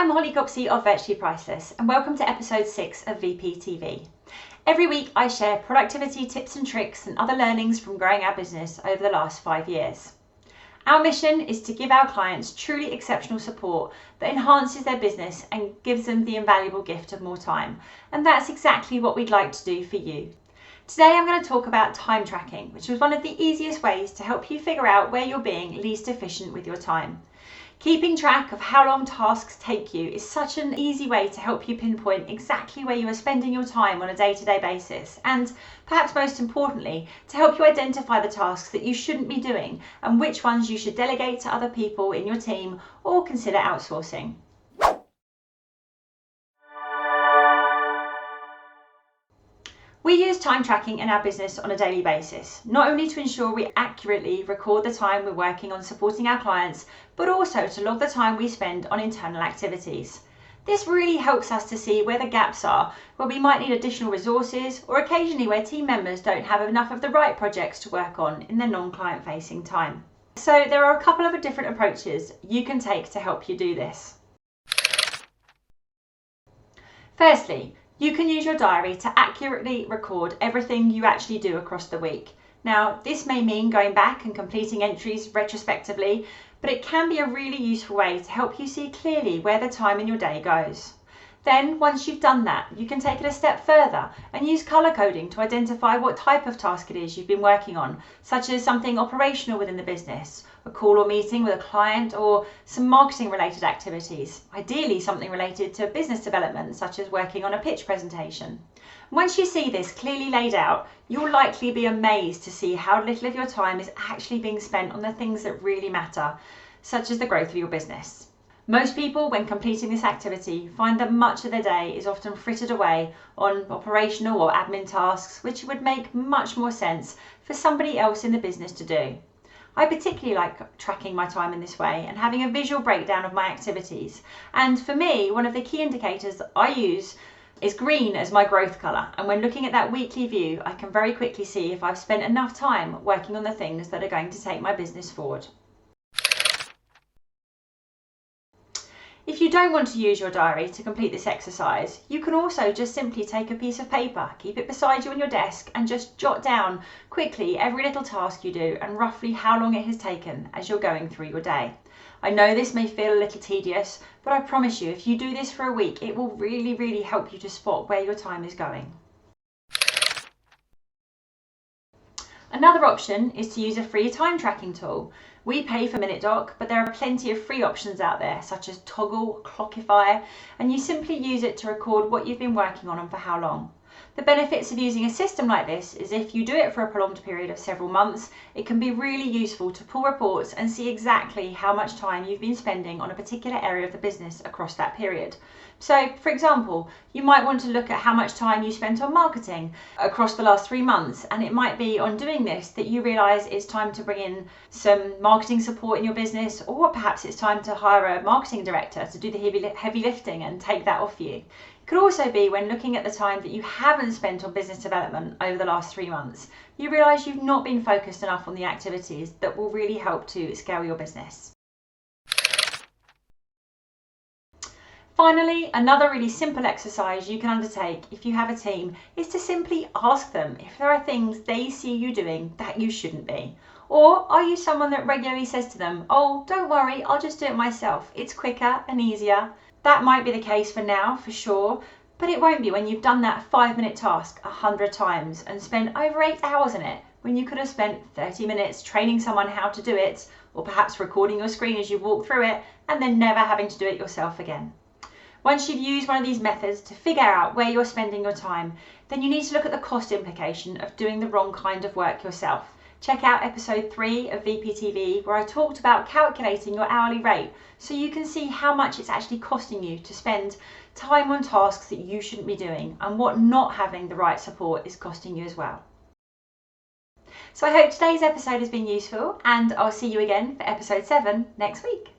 I'm Holly Gopsey of Virtually Priceless, and welcome to episode 6 of VPTV. Every week I share productivity tips and tricks and other learnings from growing our business over the last 5 years. Our mission is to give our clients truly exceptional support that enhances their business and gives them the invaluable gift of more time, and that's exactly what we'd like to do for you. Today I'm going to talk about time tracking, which is one of the easiest ways to help you figure out where you're being least efficient with your time. Keeping track of how long tasks take you is such an easy way to help you pinpoint exactly where you are spending your time on a day-to-day basis, and perhaps most importantly, to help you identify the tasks that you shouldn't be doing and which ones you should delegate to other people in your team or consider outsourcing. We use time tracking in our business on a daily basis, not only to ensure we accurately record the time we're working on supporting our clients, but also to log the time we spend on internal activities. This really helps us to see where the gaps are, where we might need additional resources, or occasionally where team members don't have enough of the right projects to work on in their non-client facing time. So there are a couple of different approaches you can take to help you do this. Firstly, you can use your diary to accurately record everything you actually do across the week. Now, this may mean going back and completing entries retrospectively, but it can be a really useful way to help you see clearly where the time in your day goes. Then, once you've done that, you can take it a step further and use colour coding to identify what type of task it is you've been working on, such as something operational within the business, a call or meeting with a client, or some marketing related activities, ideally something related to business development, such as working on a pitch presentation. Once you see this clearly laid out, you'll likely be amazed to see how little of your time is actually being spent on the things that really matter, such as the growth of your business. Most people, when completing this activity, find that much of their day is often frittered away on operational or admin tasks, which would make much more sense for somebody else in the business to do. I particularly like tracking my time in this way and having a visual breakdown of my activities. And for me, one of the key indicators I use is green as my growth colour. And when looking at that weekly view, I can very quickly see if I've spent enough time working on the things that are going to take my business forward. If you don't want to use your diary to complete this exercise, you can also just simply take a piece of paper, keep it beside you on your desk, and just jot down quickly every little task you do and roughly how long it has taken as you're going through your day. I know this may feel a little tedious, but I promise you, if you do this for a week, it will really help you to spot where your time is going. Another option is to use a free time tracking tool. We pay for MinuteDoc, but there are plenty of free options out there, such as Toggle, Clockify, and you simply use it to record what you've been working on and for how long. The benefits of using a system like this is if you do it for a prolonged period of several months, it can be really useful to pull reports and see exactly how much time you've been spending on a particular area of the business across that period. So, for example, you might want to look at how much time you spent on marketing across the last 3 months, and it might be on doing this that you realise it's time to bring in some marketing support in your business, or perhaps it's time to hire a marketing director to do the heavy lifting and take that off you. It could also be when looking at the time that you haven't spent on business development over the last 3 months, you realise you've not been focused enough on the activities that will really help to scale your business. Finally, another really simple exercise you can undertake if you have a team is to simply ask them if there are things they see you doing that you shouldn't be. Or are you someone that regularly says to them, "Oh, don't worry, I'll just do it myself. It's quicker and easier." That might be the case for now, for sure, but it won't be when you've done that 5-minute task 100 times and spent over 8 hours on it, when you could have spent 30 minutes training someone how to do it, or perhaps recording your screen as you walk through it, and then never having to do it yourself again. Once you've used one of these methods to figure out where you're spending your time, then you need to look at the cost implication of doing the wrong kind of work yourself. Check out episode 3 of VPTV, where I talked about calculating your hourly rate so you can see how much it's actually costing you to spend time on tasks that you shouldn't be doing, and what not having the right support is costing you as well. So I hope today's episode has been useful, and I'll see you again for episode 7 next week.